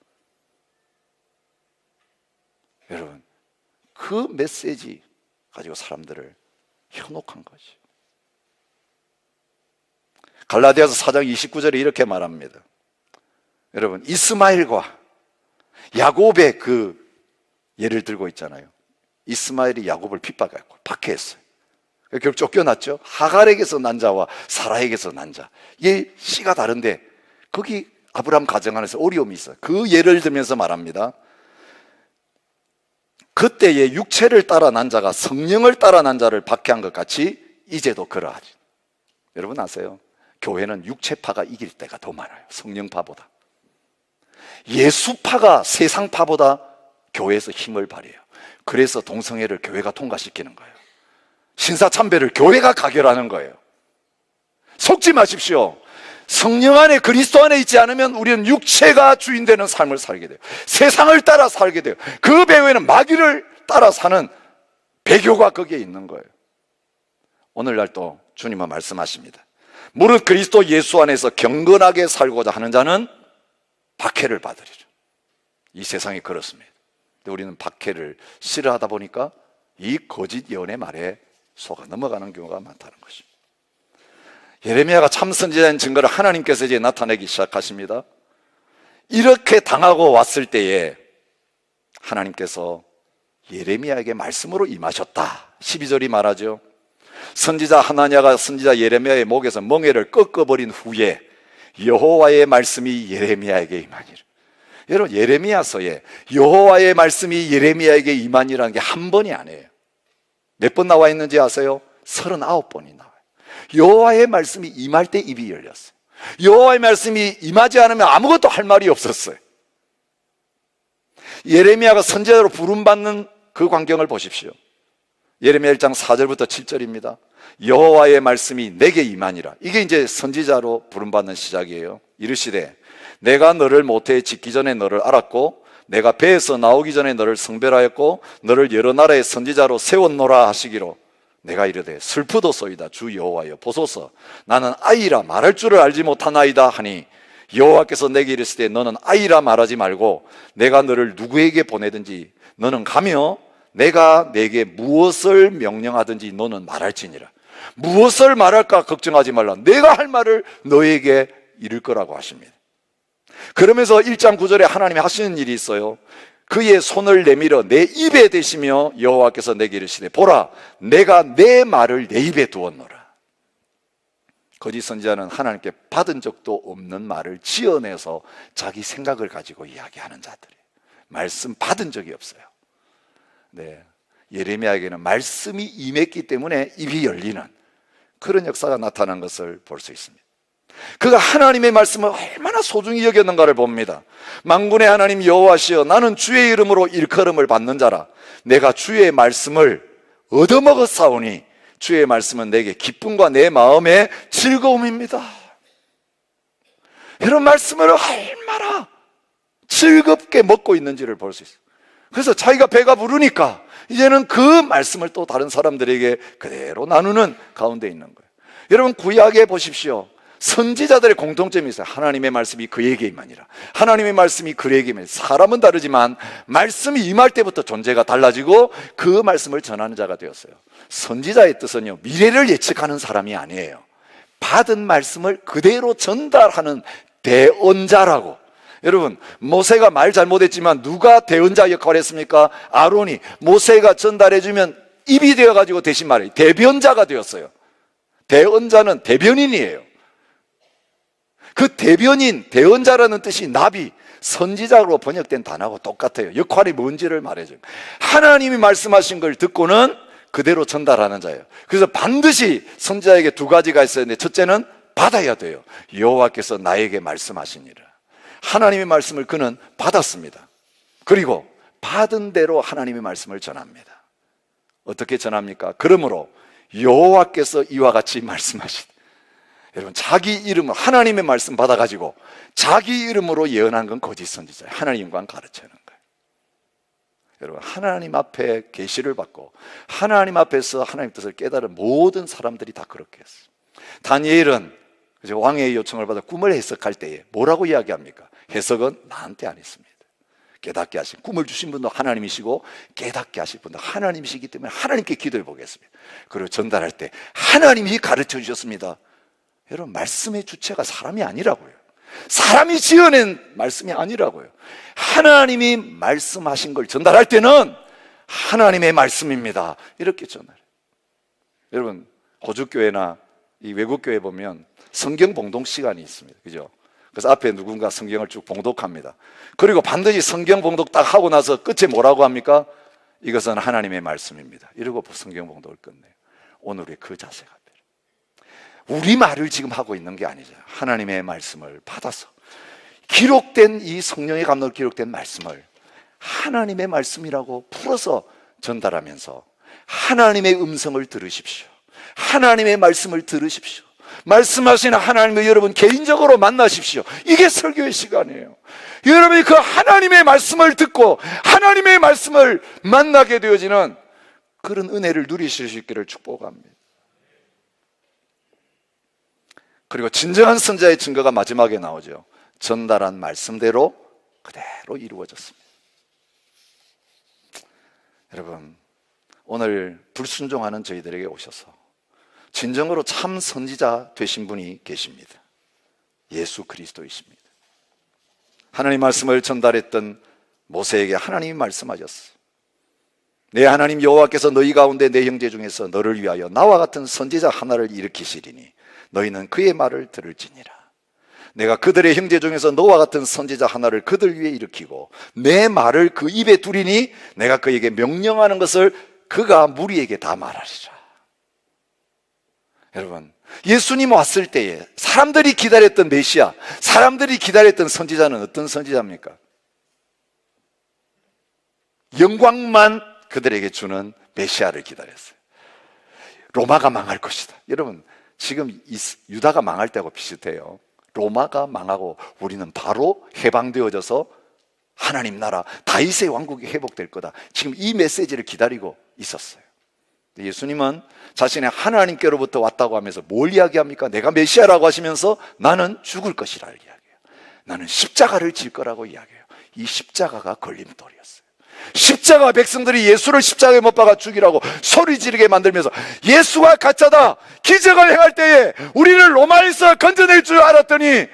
Speaker 1: 여러분, 그 메시지 가지고 사람들을 현혹한 거죠. 갈라디아서 4장 29절에 이렇게 말합니다. 여러분, 이스마엘과 야곱의 그 예를 들고 있잖아요. 이스마엘이 야곱을 핍박했고 박해했어요. 결국 쫓겨났죠. 하갈에게서 난 자와 사라에게서 난 자, 이게 씨가 다른데 거기 아브라함 가정 안에서 어려움이 있어요. 그 예를 들면서 말합니다. 그때의 육체를 따라 난 자가 성령을 따라 난 자를 박해한 것 같이 이제도 그러하지. 여러분 아세요? 교회는 육체파가 이길 때가 더 많아요. 성령파보다. 예수파가 세상파보다 교회에서 힘을 발휘해요. 그래서 동성애를 교회가 통과시키는 거예요. 신사참배를 교회가 가결하는 거예요. 속지 마십시오. 성령 안에, 그리스도 안에 있지 않으면 우리는 육체가 주인되는 삶을 살게 돼요. 세상을 따라 살게 돼요. 그 배후에는 마귀를 따라 사는 배교가 거기에 있는 거예요. 오늘날 또 주님은 말씀하십니다. 무릇 그리스도 예수 안에서 경건하게 살고자 하는 자는 박해를 받으리라. 이 세상이 그렇습니다. 근데 우리는 박해를 싫어하다 보니까 이 거짓 예언의 말에 속아 넘어가는 경우가 많다는 것입니다. 예레미야가 참 선지자인 증거를 하나님께서 이제 나타내기 시작하십니다. 이렇게 당하고 왔을 때에 하나님께서 예레미야에게 말씀으로 임하셨다. 12절이 말하죠. 선지자 하나냐가 선지자 예레미야의 목에서 멍에를 꺾어버린 후에 여호와의 말씀이 예레미야에게 임하니라. 여러분, 예레미야서에 여호와의 말씀이 예레미야에게 임하니라는 게 한 번이 아니에요. 몇 번 나와 있는지 아세요? 39번이 나와요. 여호와의 말씀이 임할 때 입이 열렸어요. 여호와의 말씀이 임하지 않으면 아무것도 할 말이 없었어요. 예레미야가 선지자로 부름받는 그 광경을 보십시오. 예레미야 1장 4절부터 7절입니다. 여호와의 말씀이 내게 임하니라. 이게 이제 선지자로 부름받는 시작이에요. 이르시되 내가 너를 모태에 짓기 전에 너를 알았고 내가 배에서 나오기 전에 너를 성별하였고 너를 여러 나라의 선지자로 세웠노라 하시기로 내가 이르되 슬프도소이다 주 여호와여 보소서 나는 아이라 말할 줄을 알지 못하나이다 하니 여호와께서 내게 이르시되 너는 아이라 말하지 말고 내가 너를 누구에게 보내든지 너는 가며 내가 내게 무엇을 명령하든지 너는 말할지니라. 무엇을 말할까 걱정하지 말라. 내가 할 말을 너에게 이룰 거라고 하십니다. 그러면서 1장 9절에 하나님이 하시는 일이 있어요. 그의 손을 내밀어 내 입에 대시며 여호와께서 내게 이르시되 보라 내가 내 말을 내 입에 두었노라. 거짓 선지자는 하나님께 받은 적도 없는 말을 지어내서 자기 생각을 가지고 이야기하는 자들이에요. 말씀 받은 적이 없어요. 네, 예레미야에게는 말씀이 임했기 때문에 입이 열리는 그런 역사가 나타난 것을 볼 수 있습니다. 그가 하나님의 말씀을 얼마나 소중히 여겼는가를 봅니다. 만군의 하나님 여호와시여 나는 주의 이름으로 일컬음을 받는 자라. 내가 주의 말씀을 얻어먹었사오니 주의 말씀은 내게 기쁨과 내 마음의 즐거움입니다. 이런 말씀을 얼마나 즐겁게 먹고 있는지를 볼 수 있어요. 그래서 자기가 배가 부르니까 이제는 그 말씀을 또 다른 사람들에게 그대로 나누는 가운데 있는 거예요. 여러분 구약에 보십시오. 선지자들의 공통점이 있어요. 하나님의 말씀이 그에게 임하니라. 하나님의 말씀이 그에게 임하니라. 사람은 다르지만 말씀이 임할 때부터 존재가 달라지고 그 말씀을 전하는 자가 되었어요. 선지자의 뜻은요, 미래를 예측하는 사람이 아니에요. 받은 말씀을 그대로 전달하는 대언자라고. 여러분, 모세가 말 잘못했지만 누가 대언자 역할을 했습니까? 아론이. 모세가 전달해주면 입이 되어가지고 대신 말해요. 대변자가 되었어요. 대언자는 대변인이에요. 그 대변인, 대언자라는 뜻이 나비, 선지자로 번역된 단어하고 똑같아요. 역할이 뭔지를 말해줘요. 하나님이 말씀하신 걸 듣고는 그대로 전달하는 자예요. 그래서 반드시 선지자에게 두 가지가 있어야 되는데, 첫째는 받아야 돼요. 여호와께서 나에게 말씀하시니라. 하나님의 말씀을 그는 받았습니다. 그리고 받은 대로 하나님의 말씀을 전합니다. 어떻게 전합니까? 그러므로 여호와께서 이와 같이 말씀하시다. 여러분, 자기 이름으로 하나님의 말씀 받아가지고 자기 이름으로 예언한 건 거짓 선지자예요. 하나님과 가르치는 거예요. 여러분, 하나님 앞에 계시를 받고 하나님 앞에서 하나님 뜻을 깨달은 모든 사람들이 다 그렇게 했어요. 다니엘은 왕의 요청을 받아 꿈을 해석할 때에 뭐라고 이야기합니까? 해석은 나한테 안 했습니다. 깨닫게 하신, 꿈을 주신 분도 하나님이시고 깨닫게 하실 분도 하나님이시기 때문에 하나님께 기도해 보겠습니다. 그리고 전달할 때 하나님이 가르쳐 주셨습니다. 여러분, 말씀의 주체가 사람이 아니라고요. 사람이 지어낸 말씀이 아니라고요. 하나님이 말씀하신 걸 전달할 때는 하나님의 말씀입니다. 이렇게 전달해요. 여러분, 호주교회나 이 외국교회 보면 성경 봉독 시간이 있습니다. 그죠? 그래서 앞에 누군가 성경을 쭉 봉독합니다. 그리고 반드시 성경 봉독 딱 하고 나서 끝에 뭐라고 합니까? 이것은 하나님의 말씀입니다. 이러고 성경 봉독을 끝내요. 오늘의 그 자세가 우리 말을 지금 하고 있는 게 아니죠. 하나님의 말씀을 받아서 기록된 이 성령의 감동으로 기록된 말씀을 하나님의 말씀이라고 풀어서 전달하면서 하나님의 음성을 들으십시오. 하나님의 말씀을 들으십시오. 말씀하시는 하나님을 여러분 개인적으로 만나십시오. 이게 설교의 시간이에요. 여러분이 그 하나님의 말씀을 듣고 하나님의 말씀을 만나게 되어지는 그런 은혜를 누리실 수 있기를 축복합니다. 그리고 진정한 선자의 증거가 마지막에 나오죠. 전달한 말씀대로 그대로 이루어졌습니다. 여러분, 오늘 불순종하는 저희들에게 오셔서 진정으로 참 선지자 되신 분이 계십니다. 예수 그리스도이십니다. 하나님 말씀을 전달했던 모세에게 하나님이 말씀하셨어. 내 하나님 여호와께서 너희 가운데 내 형제 중에서 너를 위하여 나와 같은 선지자 하나를 일으키시리니 너희는 그의 말을 들을지니라. 내가 그들의 형제 중에서 너와 같은 선지자 하나를 그들 위에 일으키고 내 말을 그 입에 두리니 내가 그에게 명령하는 것을 그가 무리에게 다 말하리라. 여러분, 예수님 왔을 때에 사람들이 기다렸던 메시아, 사람들이 기다렸던 선지자는 어떤 선지자입니까? 영광만 그들에게 주는 메시아를 기다렸어요. 로마가 망할 것이다. 여러분, 지금 유다가 망할 때하고 비슷해요. 로마가 망하고 우리는 바로 해방되어져서 하나님 나라 다윗의 왕국이 회복될 거다. 지금 이 메시지를 기다리고 있었어요. 예수님은 자신의 하나님께로부터 왔다고 하면서 뭘 이야기합니까? 내가 메시아라고 하시면서 나는 죽을 것이라 이야기해요. 나는 십자가를 질 거라고 이야기해요. 이 십자가가 걸림돌이었어요. 십자가 백성들이 예수를 십자가에 못 박아 죽이라고 소리 지르게 만들면서 예수가 가짜다, 기적을 행할 때에 우리를 로마에서 건져낼 줄 알았더니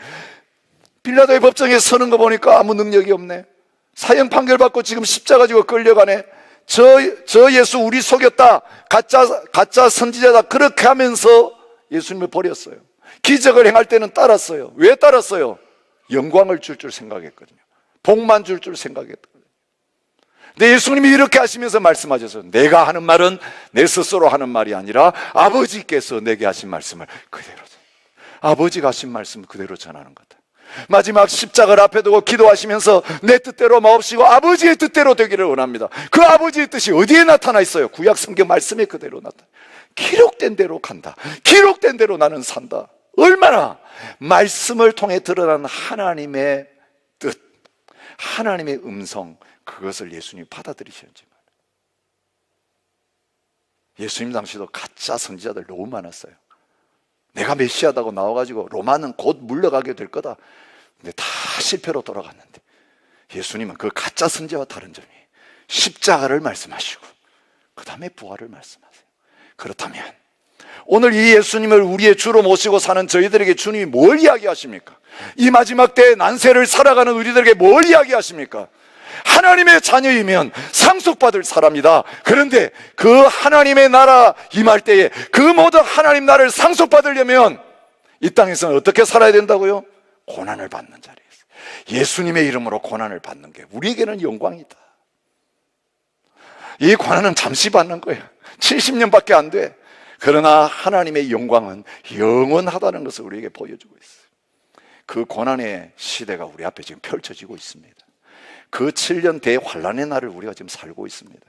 Speaker 1: 빌라도의 법정에 서는 거 보니까 아무 능력이 없네. 사형 판결받고 지금 십자가 지고 끌려가네. 저 예수 우리 속였다, 가짜 선지자다, 그렇게 하면서 예수님을 버렸어요. 기적을 행할 때는 따랐어요. 왜 따랐어요? 영광을 줄 생각했거든요. 복만 줄 생각했거든요. 근데 예수님이 이렇게 하시면서 말씀하셨어요. 내가 하는 말은 내 스스로 하는 말이 아니라 아버지께서 내게 하신 말씀을 그대로, 아버지가 하신 말씀을 그대로 전하는 거다. 마지막 십자가를 앞에 두고 기도하시면서 내 뜻대로 마옵시고 아버지의 뜻대로 되기를 원합니다. 그 아버지의 뜻이 어디에 나타나 있어요? 구약 성경 말씀에 그대로 나타나. 기록된 대로 간다. 기록된 대로 나는 산다. 얼마나 말씀을 통해 드러난 하나님의 뜻, 하나님의 음성, 그것을 예수님이 받아들이셨는지 말이에요. 예수님 당시도 가짜 선지자들 너무 많았어요. 내가 메시아다고 나와가지고 로마는 곧 물러가게 될 거다. 근데 다 실패로 돌아갔는데 예수님은 그 가짜 선지자와 다른 점이 십자가를 말씀하시고 그 다음에 부활을 말씀하세요. 그렇다면 오늘 이 예수님을 우리의 주로 모시고 사는 저희들에게 주님이 뭘 이야기하십니까? 이 마지막 때의 난세를 살아가는 우리들에게 뭘 이야기하십니까? 하나님의 자녀이면 상속받을 사람이다. 그런데 그 하나님의 나라 임할 때에 그 모든 하나님 나라를 상속받으려면 이 땅에서는 어떻게 살아야 된다고요? 고난을 받는 자리에서 예수님의 이름으로 고난을 받는 게 우리에게는 영광이다. 이 고난은 잠시 받는 거예요. 70년밖에 안 돼. 그러나 하나님의 영광은 영원하다는 것을 우리에게 보여주고 있어요. 그 고난의 시대가 우리 앞에 지금 펼쳐지고 있습니다. 그 7년 대환란의 날을 우리가 지금 살고 있습니다.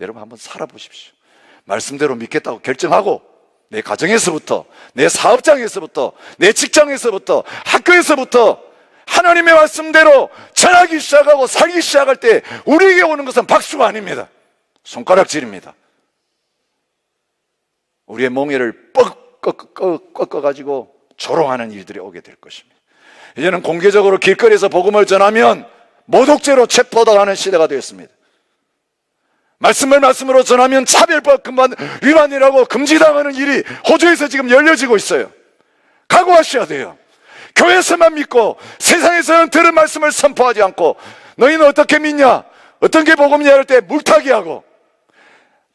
Speaker 1: 여러분 한번 살아보십시오. 말씀대로 믿겠다고 결정하고 내 가정에서부터, 내 사업장에서부터, 내 직장에서부터, 학교에서부터 하나님의 말씀대로 전하기 시작하고 살기 시작할 때 우리에게 오는 것은 박수가 아닙니다. 손가락질입니다. 우리의 멍에를 꺾어가지고 조롱하는 일들이 오게 될 것입니다. 이제는 공개적으로 길거리에서 복음을 전하면 모독죄로 체포당하는 시대가 되었습니다. 말씀으로 전하면 차별법 위반이라고 금지당하는 일이 호주에서 지금 열려지고 있어요. 각오하셔야 돼요. 교회에서만 믿고 세상에서는 들은 말씀을 선포하지 않고 너희는 어떻게 믿냐? 어떤 게 복음이냐 할 때 물타기하고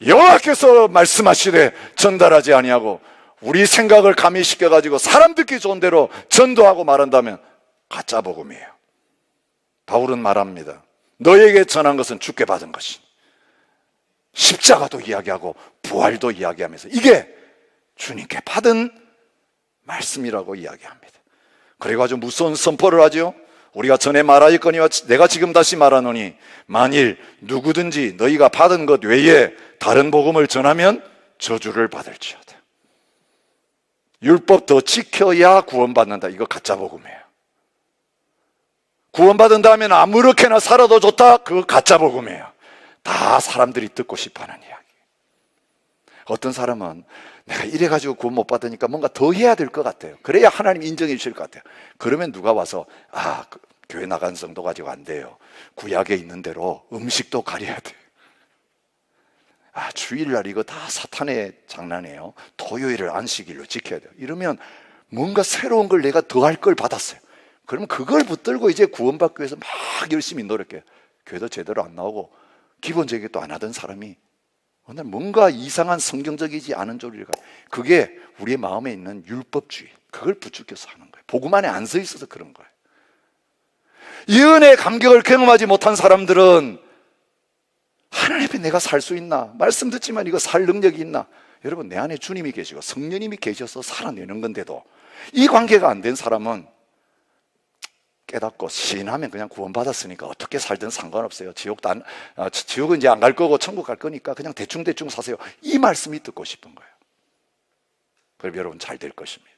Speaker 1: 여호와께서 말씀하시되 전달하지 아니하고 우리 생각을 가미시켜가지고 사람 듣기 좋은 대로 전도하고 말한다면 가짜 복음이에요. 바울은 말합니다. 너에게 전한 것은 주께 받은 것이 십자가도 이야기하고 부활도 이야기하면서 이게 주님께 받은 말씀이라고 이야기합니다. 그리고 아주 무서운 선포를 하죠. 우리가 전에 말하였거니와 내가 지금 다시 말하노니 만일 누구든지 너희가 받은 것 외에 다른 복음을 전하면 저주를 받을지어다. 율법 더 지켜야 구원받는다. 이거 가짜 복음이에요. 구원받은 다음에는 아무렇게나 살아도 좋다. 그거 가짜 복음이에요. 다 사람들이 듣고 싶어하는 이야기. 어떤 사람은 내가 이래가지고 구원 못 받으니까 뭔가 더 해야 될 것 같아요. 그래야 하나님 인정해 주실 것 같아요. 그러면 누가 와서 교회 나간 성도 가지고 안 돼요. 구약에 있는 대로 음식도 가려야 돼요. 주일날 이거 다 사탄의 장난이에요. 토요일을 안식일로 지켜야 돼요. 이러면 뭔가 새로운 걸 내가 더 할 걸 받았어요. 그러면 그걸 붙들고 이제 구원받기 위해서 막 열심히 노력해요. 교회도 제대로 안 나오고 기본적이게 또 안 하던 사람이 오늘 뭔가 이상한 성경적이지 않은 조리를 가요. 그게 우리의 마음에 있는 율법주의, 그걸 부추겨서 하는 거예요. 복음 안에 안 서 있어서 그런 거예요. 이 은혜의 감격을 경험하지 못한 사람들은 하나님 앞에 내가 살 수 있나? 말씀 듣지만 이거 살 능력이 있나? 여러분, 내 안에 주님이 계시고 성령님이 계셔서 살아내는 건데도 이 관계가 안 된 사람은 깨닫고 시인하면 그냥 구원받았으니까 어떻게 살든 상관없어요. 지옥은 이제 안 갈 거고 천국 갈 거니까 그냥 대충 사세요. 이 말씀이 듣고 싶은 거예요. 그럼 여러분 잘 될 것입니다.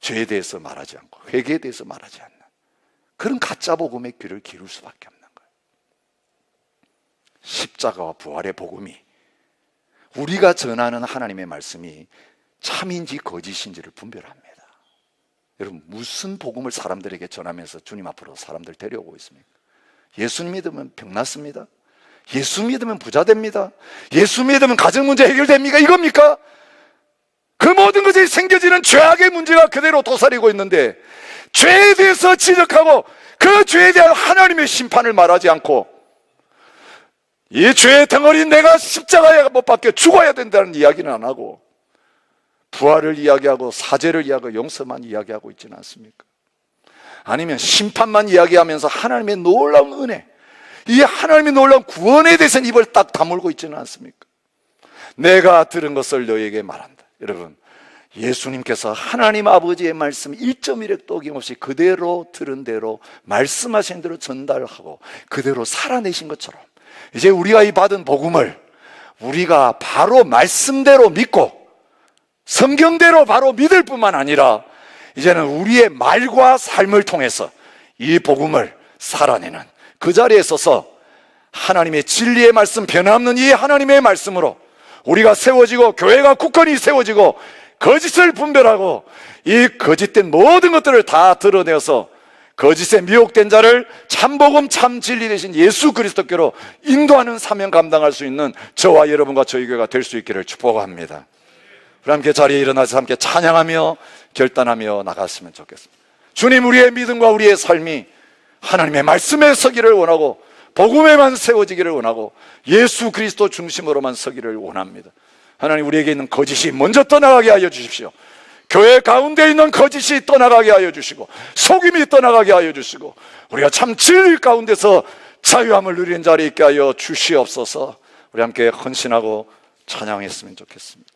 Speaker 1: 죄에 대해서 말하지 않고 회개에 대해서 말하지 않는 그런 가짜 복음의 귀를 기울 수밖에 없는 거예요. 십자가와 부활의 복음이, 우리가 전하는 하나님의 말씀이 참인지 거짓인지를 분별합니다. 여러분, 무슨 복음을 사람들에게 전하면서 주님 앞으로 사람들 데려오고 있습니까? 예수 믿으면 병 낫습니다. 예수 믿으면 부자 됩니다. 예수 믿으면 가정 문제 해결됩니까? 이겁니까? 그 모든 것이 생겨지는 죄악의 문제가 그대로 도사리고 있는데 죄에 대해서 지적하고 그 죄에 대한 하나님의 심판을 말하지 않고 이 죄의 덩어리 내가 십자가에 못 박혀 죽어야 된다는 이야기는 안 하고 부활을 이야기하고 사죄를 이야기하고 용서만 이야기하고 있지는 않습니까? 아니면 심판만 이야기하면서 하나님의 놀라운 은혜, 이 하나님의 놀라운 구원에 대해서는 입을 딱 다물고 있지는 않습니까? 내가 들은 것을 너에게 말한다. 여러분, 예수님께서 하나님 아버지의 말씀 1.1획도 어김없이 그대로 들은 대로 말씀하신 대로 전달하고 그대로 살아내신 것처럼 이제 우리가 이 받은 복음을 우리가 바로 말씀대로 믿고 성경대로 바로 믿을 뿐만 아니라 이제는 우리의 말과 삶을 통해서 이 복음을 살아내는 그 자리에 서서 하나님의 진리의 말씀, 변함없는 이 하나님의 말씀으로 우리가 세워지고 교회가 굳건히 세워지고 거짓을 분별하고 이 거짓된 모든 것들을 다 드러내어서 거짓에 미혹된 자를 참복음 참 진리 되신 예수 그리스도께로 인도하는 사명 감당할 수 있는 저와 여러분과 저희 교회가 될 수 있기를 축복합니다. 우리 함께 자리에 일어나서 함께 찬양하며 결단하며 나갔으면 좋겠습니다. 주님, 우리의 믿음과 우리의 삶이 하나님의 말씀에 서기를 원하고 복음에만 세워지기를 원하고 예수 그리스도 중심으로만 서기를 원합니다. 하나님, 우리에게 있는 거짓이 먼저 떠나가게 하여 주십시오. 교회 가운데 있는 거짓이 떠나가게 하여 주시고 속임이 떠나가게 하여 주시고 우리가 참 진리 가운데서 자유함을 누리는 자리에 있게 하여 주시옵소서. 우리 함께 헌신하고 찬양했으면 좋겠습니다.